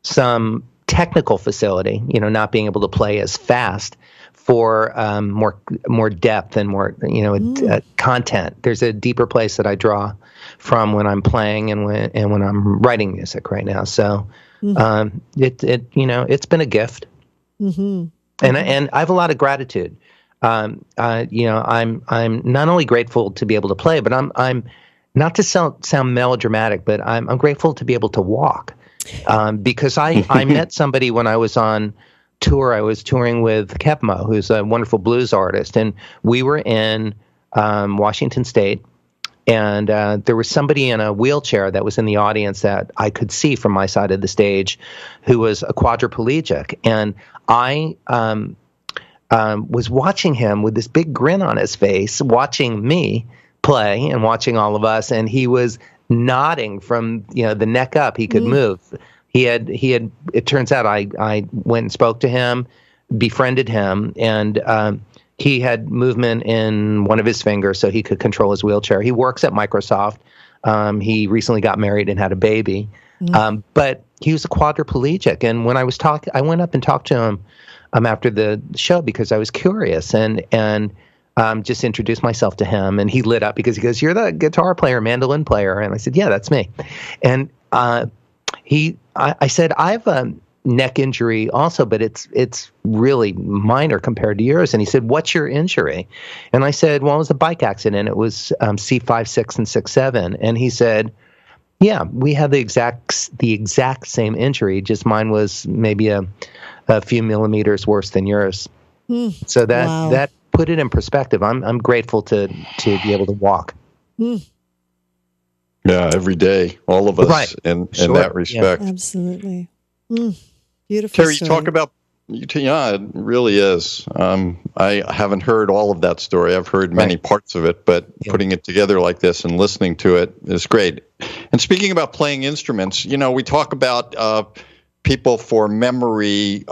some technical facility, you know, not being able to play as fast, for more depth and more, you know, content. There's a deeper place that I draw from when I'm playing and when I'm writing music right now. So it you know, it's been a gift, and I have a lot of gratitude. You know, I'm not only grateful to be able to play, but I'm not to sound melodramatic, but I'm grateful to be able to walk, because I met somebody when I was on tour. I was touring with Kepmo, who's a wonderful blues artist, and we were in Washington State, and there was somebody in a wheelchair that was in the audience that I could see from my side of the stage, who was a quadriplegic, and I was watching him with this big grin on his face, watching me play and watching all of us, and he was nodding from, you know, the neck up. He could move. He had, it turns out I went and spoke to him, befriended him, and he had movement in one of his fingers so he could control his wheelchair. He works at Microsoft. He recently got married and had a baby. But he was a quadriplegic. And when I went up and talked to him after the show, because I was curious, and just introduced myself to him. And he lit up because he goes, "You're the guitar player, mandolin player." And I said, "Yeah, that's me." And I said, "I have a neck injury also, but it's really minor compared to yours." And he said, "What's your injury?" And I said, "Well, it was a bike accident. It was C5, 6, and 6, 7." And he said, "Yeah, we have the exact same injury. Just mine was maybe a few millimeters worse than yours." So that put it in perspective. I'm grateful to be able to walk. Yeah, every day, all of us, in that respect. Yeah. Absolutely. Beautiful Terry, story. you talk about, yeah, it really is. I haven't heard all of that story. I've heard many parts of it, but putting it together like this and listening to it is great. And speaking about playing instruments, you know, we talk about people for memory,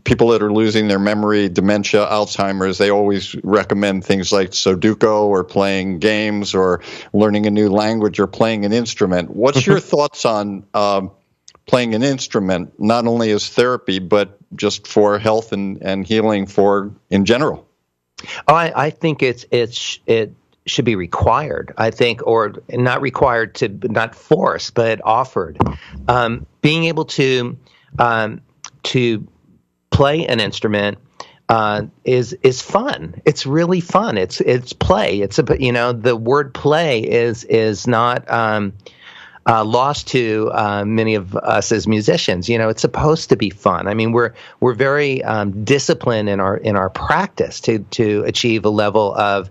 people that are losing their memory, dementia, Alzheimer's. They always recommend things like Sudoku or playing games or learning a new language or playing an instrument. What's your thoughts on playing an instrument, not only as therapy, but just for health and healing in general? Oh, I think it should be required. I think, or not required, not forced, but offered. Being able to play an instrument is fun. It's really fun. It's play. The word play is not lost to many of us as musicians. You know, it's supposed to be fun. I mean, we're very disciplined in our practice to achieve a level of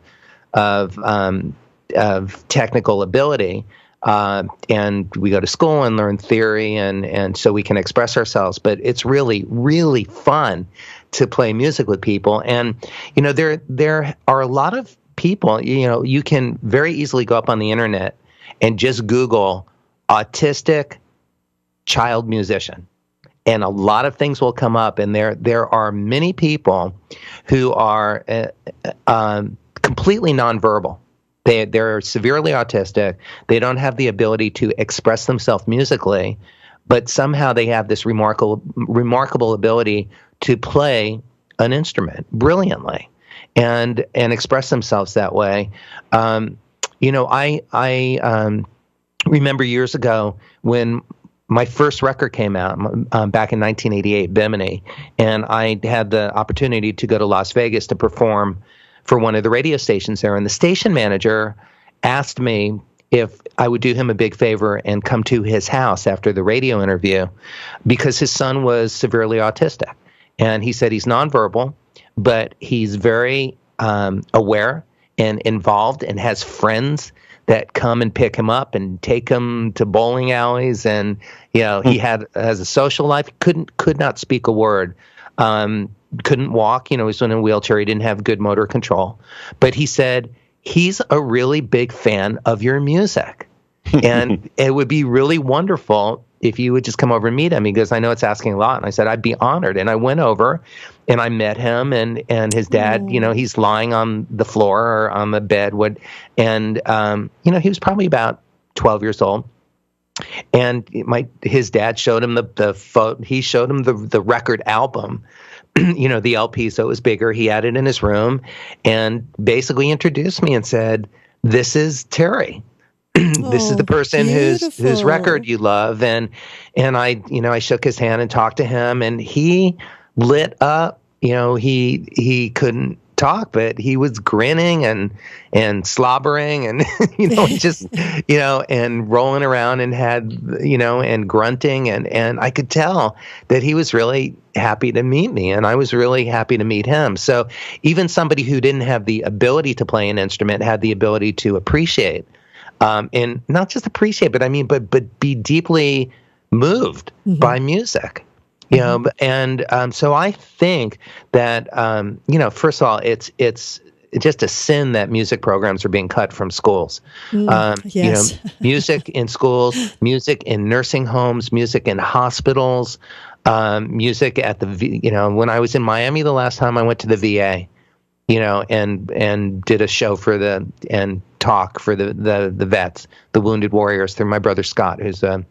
technical ability. And we go to school and learn theory, and so we can express ourselves. But it's really, really fun to play music with people. And, you know, there are a lot of people, you know, you can very easily go up on the internet and just Google autistic child musician, and a lot of things will come up. And there are many people who are completely nonverbal. They're severely autistic. They don't have the ability to express themselves musically, but somehow they have this remarkable ability to play an instrument brilliantly. and express themselves that way. I remember years ago when my first record came out back in 1988, Bimini, and I had the opportunity to go to Las Vegas to perform for one of the radio stations there. And the station manager asked me if I would do him a big favor and come to his house after the radio interview because his son was severely autistic. And he said he's nonverbal, but he's very aware and involved and has friends that come and pick him up and take him to bowling alleys. And, he has a social life, could not speak a word, couldn't walk, he was in a wheelchair. He didn't have good motor control, but he said, he's a really big fan of your music. And it would be really wonderful if you would just come over and meet him. He goes, I know it's asking a lot. And I said, I'd be honored. And I went over and I met him and his dad, he's lying on the floor or on the bed. And he was probably about 12 years old. And his dad showed him he showed him the record album, the LP, so it was bigger. He had it in his room and basically introduced me and said, this is Terry. This is the person whose record you love. And I shook his hand and talked to him and he lit up. He couldn't talk, but he was grinning and slobbering and, and rolling around and had, and grunting. And I could tell that he was really happy to meet me and I was really happy to meet him. So even somebody who didn't have the ability to play an instrument had the ability to appreciate, and not just appreciate, but be deeply moved by music. So I think that, first of all, it's just a sin that music programs are being cut from schools. Yes. Music in schools, music in nursing homes, music in hospitals, music at when I was in Miami the last time I went to the VA, and did a show and talk for the vets, the wounded warriors through my brother Scott, who's a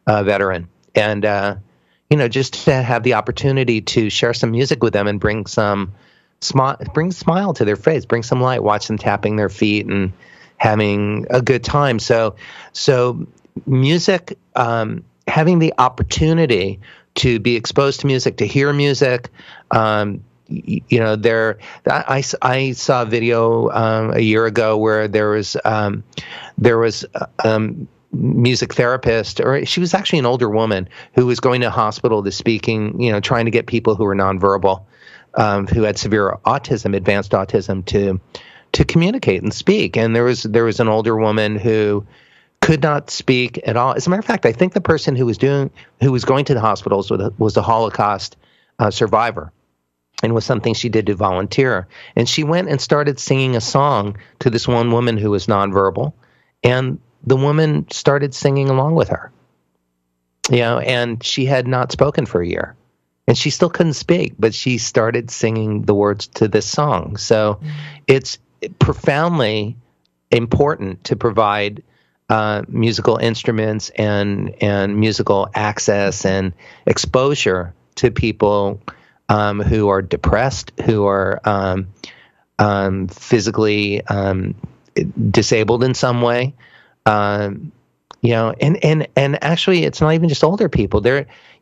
veteran. And, just to have the opportunity to share some music with them and bring bring smile to their face, bring some light, watch them tapping their feet and having a good time. So music, having the opportunity to be exposed to music, to hear music, I saw a video a year ago where there was music therapist, or she was actually an older woman who was going to hospital to speaking, trying to get people who were nonverbal, who had severe autism, advanced autism, to communicate and speak. And there was an older woman who could not speak at all. As a matter of fact, I think the person who was going to the hospitals was a Holocaust survivor. And was something she did to volunteer. And she went and started singing a song to this one woman who was nonverbal. And the woman started singing along with her. And she had not spoken for a year. And she still couldn't speak, but she started singing the words to this song. So it's profoundly important to provide musical instruments and musical access and exposure to people who are depressed, who are physically disabled in some way, and actually, it's not even just older people.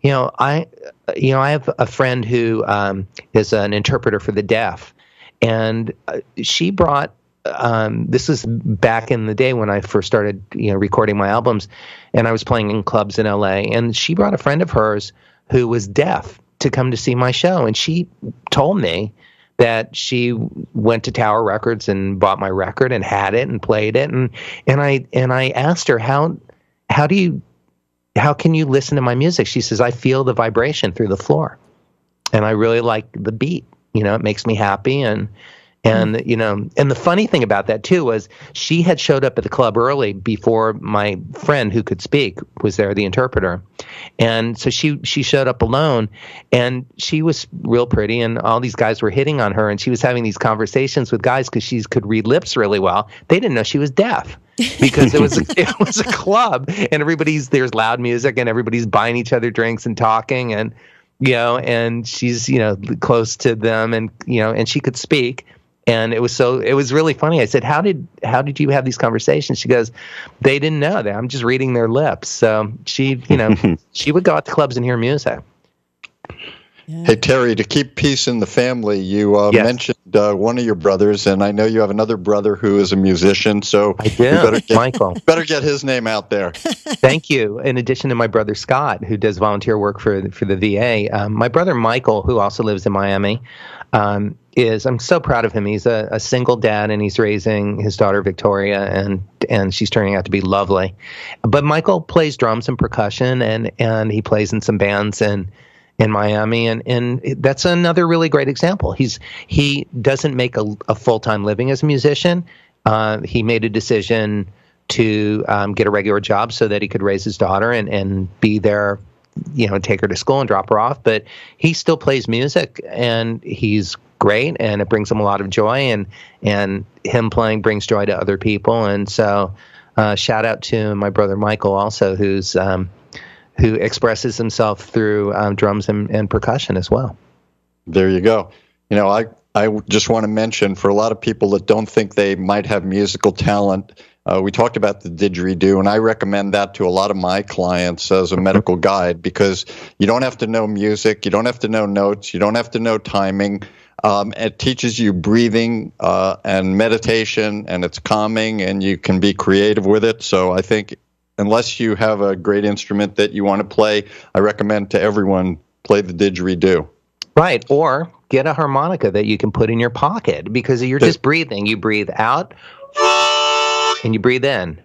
I have a friend who is an interpreter for the deaf, and she brought. This was back in the day when I first started, recording my albums, and I was playing in clubs in LA. And she brought a friend of hers who was deaf to come to see my show. And she told me that she went to Tower Records and bought my record and had it and played it. And I asked her, how can you listen to my music? She says, I feel the vibration through the floor and I really like the beat. It makes me happy. And the funny thing about that too was she had showed up at the club early before my friend who could speak was there, the interpreter. And so she showed up alone and she was real pretty and all these guys were hitting on her and she was having these conversations with guys because she could read lips really well. They didn't know she was deaf because it was a club and there's loud music and everybody's buying each other drinks and talking and and she's close to them and and she could speak. And it was really funny. I said, how did you have these conversations? She goes, they didn't know that. I'm just reading their lips. So she, she would go out to clubs and hear music. Yeah. Hey, Terry, to keep peace in the family, you Yes. mentioned one of your brothers, and I know you have another brother who is a musician, so I do. Michael. better get his name out there. Thank you. In addition to my brother Scott, who does volunteer work for the VA, my brother Michael, who also lives in Miami, I'm so proud of him. He's a single dad, and he's raising his daughter Victoria, and she's turning out to be lovely. But Michael plays drums and percussion, and he plays in some bands in Miami, and that's another really great example. He doesn't make a full-time living as a musician. He made a decision to get a regular job so that he could raise his daughter and be there, take her to school and drop her off. But he still plays music, and he's great, and it brings him a lot of joy, and him playing brings joy to other people. And so shout out to my brother Michael also, who expresses himself through drums and percussion as well. There you go. I just want to mention, for a lot of people that don't think they might have musical talent, we talked about the didgeridoo, and I recommend that to a lot of my clients as a medical guide, because you don't have to know music, you don't have to know notes, you don't have to know timing. It teaches you breathing and meditation, and it's calming, and you can be creative with it. So I think, unless you have a great instrument that you want to play, I recommend to everyone play the didgeridoo. Right, or get a harmonica that you can put in your pocket, because you're just breathing. You breathe out, and you breathe in.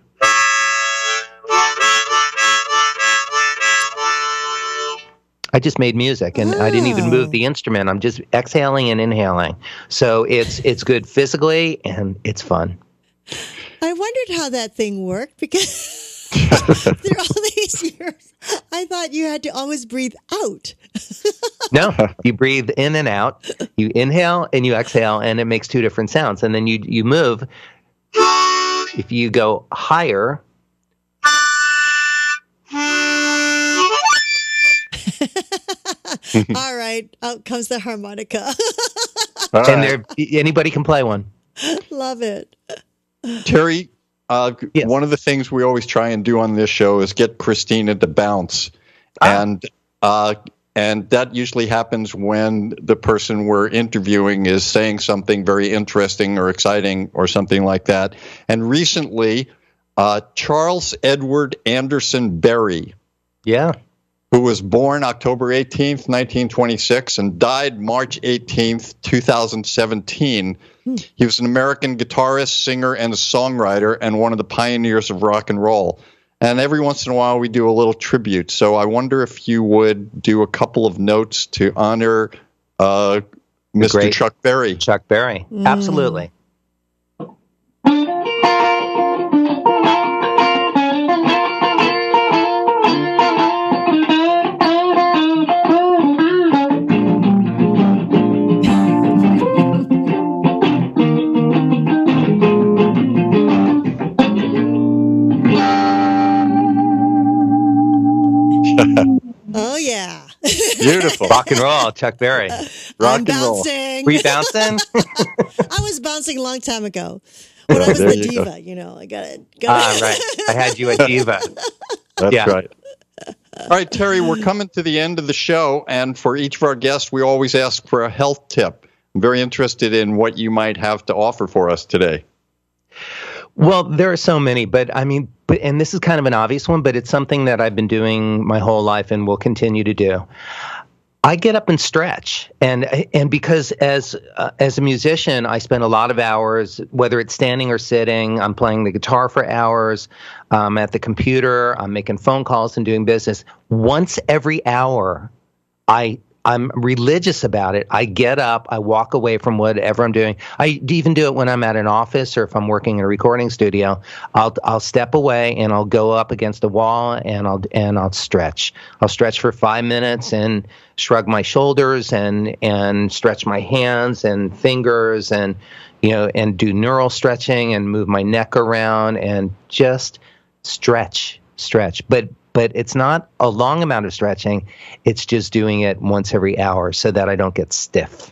I just made music, and I didn't even move the instrument. I'm just exhaling and inhaling. So it's good physically, and it's fun. I wondered how that thing worked, because through all these years, I thought you had to always breathe out. No, you breathe in and out. You inhale and you exhale, and it makes two different sounds. And then you move. If you go higher, All right, out comes the harmonica. All and right. anybody can play one. Love it. Terry, Yes. one of the things we always try and do on this show is get Christina to bounce. And that usually happens when the person we're interviewing is saying something very interesting or exciting or something like that. And recently, Charles Edward Anderson Berry, Yeah. who was born October 18th, 1926, and died March 18th, 2017. He was an American guitarist, singer, and a songwriter, and one of the pioneers of rock and roll. And every once in a while, we do a little tribute. So I wonder if you would do a couple of notes to honor Mr. great Chuck Berry. Chuck Berry. Absolutely. Oh, yeah. Beautiful. Rock and roll, Chuck Berry. Rock I'm and roll. bouncing. Were you bouncing? I was bouncing a long time ago when I was There the you go. diva. I got it. Right. I had you at Diva. That's Yeah. right. All right, Terry, we're coming to the end of the show, and for each of our guests, we always ask for a health tip. I'm very interested in what you might have to offer for us today. Well, there are so many, but and this is kind of an obvious one, but it's something that I've been doing my whole life and will continue to do. I get up and stretch, and because as a musician, I spend a lot of hours, whether it's standing or sitting. I'm playing the guitar for hours. I'm at the computer. I'm making phone calls and doing business. Once every hour, I'm religious about it. I get up, I walk away from whatever I'm doing. I even do it when I'm at an office or if I'm working in a recording studio. I'll step away and I'll go up against a wall and I'll stretch. I'll stretch for 5 minutes and shrug my shoulders and stretch my hands and fingers and and do neural stretching and move my neck around and just stretch. But it's not a long amount of stretching. It's just doing it once every hour so that I don't get stiff.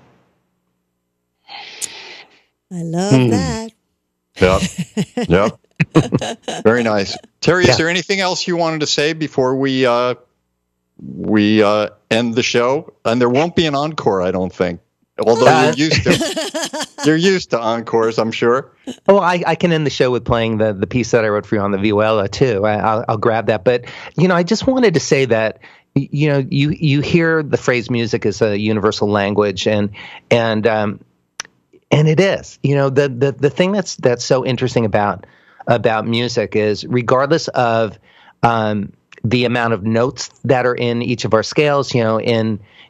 I love that. Yep. Yep. Very nice. Terry, Yeah. is there anything else you wanted to say before we end the show? And there won't be an encore, I don't think. Although you're used to encores, I'm sure. Oh, I can end the show with playing the piece that I wrote for you on the viola too. I'll grab that. But I just wanted to say that you hear the phrase music as a universal language, and it is. The thing that's so interesting about music is, regardless of the amount of notes that are in each of our scales,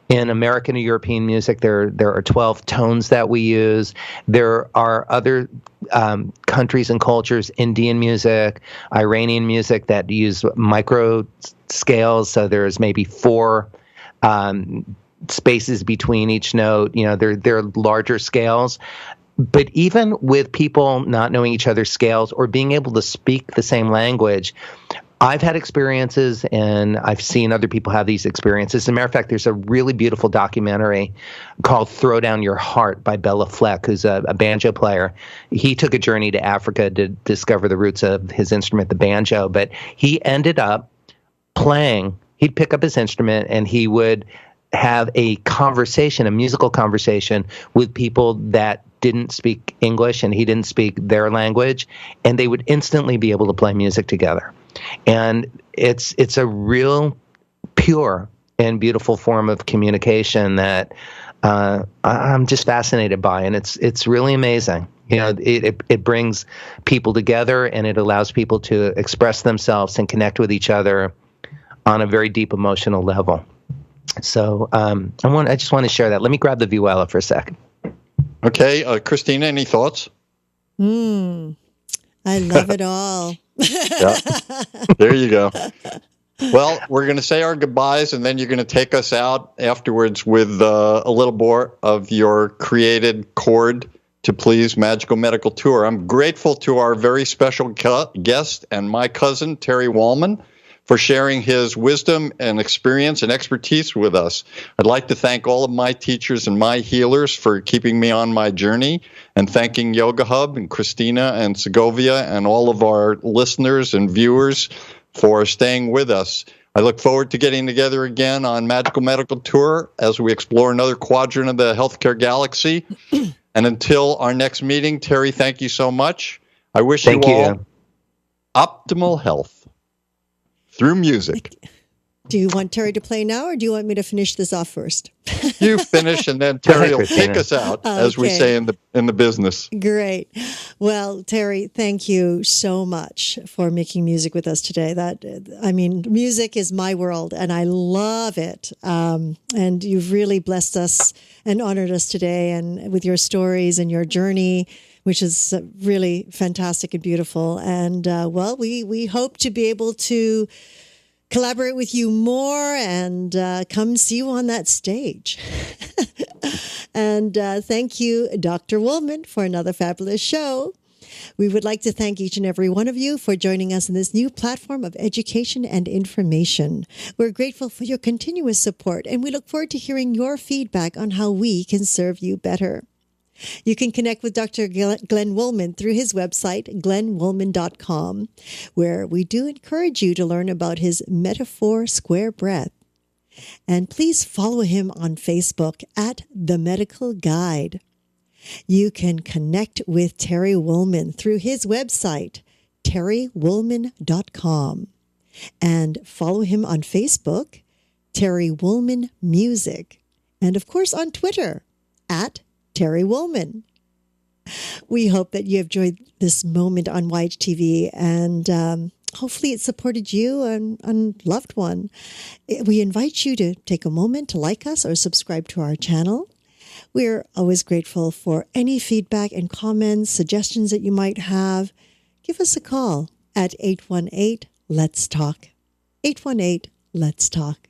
in American or European music, there are 12 tones that we use. There are other countries and cultures, Indian music, Iranian music, that use micro scales. So there's maybe 4 spaces between each note. They're larger scales. But even with people not knowing each other's scales or being able to speak the same language, I've had experiences, and I've seen other people have these experiences. As a matter of fact, there's a really beautiful documentary called Throw Down Your Heart by Bela Fleck, who's a banjo player. He took a journey to Africa to discover the roots of his instrument, the banjo, but he ended up playing. He'd pick up his instrument, and he would have a conversation, a musical conversation, with people that didn't speak English and he didn't speak their language, and they would instantly be able to play music together. And it's a real pure and beautiful form of communication that I'm just fascinated by, and it's really amazing. It brings people together, and it allows people to express themselves and connect with each other on a very deep emotional level. So I just want to share that. Let me grab the viola for a second. Okay, Christina, any thoughts? I love it all. Yeah. There you go. Well, we're going to say our goodbyes, and then you're going to take us out afterwards with a little more of your created chord to please Magical Medical Tour. I'm grateful to our very special guest and my cousin, Terry Wallman, for sharing his wisdom and experience and expertise with us. I'd like to thank all of my teachers and my healers for keeping me on my journey, and thanking Yoga Hub and Christina and Segovia and all of our listeners and viewers for staying with us. I look forward to getting together again on Magical Medical Tour as we explore another quadrant of the healthcare galaxy. And until our next meeting, Terry, thank you so much. I wish you all optimal health through music. Do you want Terry to play now, or do you want me to finish this off first? You finish, and then Terry will take us out, as we say in the business. Great. Well, Terry, thank you so much for making music with us today. Music is my world, and I love it. And you've really blessed us and honored us today, and with your stories and your journey, which is really fantastic and beautiful. And we hope to be able to collaborate with you more and come see you on that stage. And thank you, Dr. Woolman, for another fabulous show. We would like to thank each and every one of you for joining us in this new platform of education and information. We're grateful for your continuous support, and we look forward to hearing your feedback on how we can serve you better. You can connect with Dr. Glenn Woolman through his website, glennwoolman.com, where we do encourage you to learn about his Metaphor Square Breath. And please follow him on Facebook at The Medical Guide. You can connect with Terry Woolman through his website, terrywoolman.com, and follow him on Facebook, Terry Woolman Music, and of course on Twitter at Terry Woolman. We hope that you have enjoyed this moment on YHTV, and hopefully it supported you and loved one. We invite you to take a moment to like us or subscribe to our channel. We're always grateful for any feedback and comments, suggestions that you might have. Give us a call at 818-LETS-TALK. 818-LETS-TALK.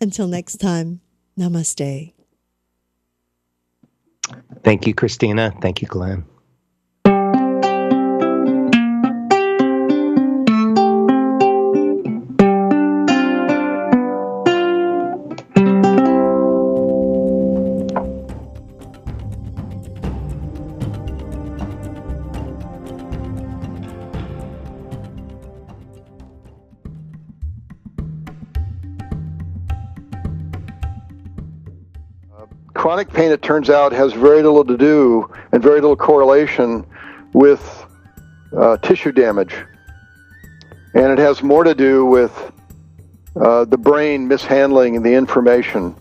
Until next time, namaste. Thank you, Christina. Thank you, Glenn. chronic pain, it turns out, has very little to do and very little correlation with tissue damage. And it has more to do with the brain mishandling the information,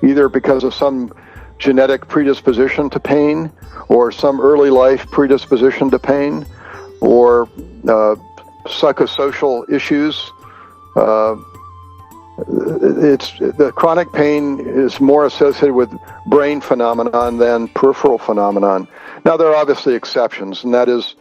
either because of some genetic predisposition to pain or some early life predisposition to pain or psychosocial issues. The chronic pain is more associated with brain phenomenon than peripheral phenomenon. Now, there are obviously exceptions, and that is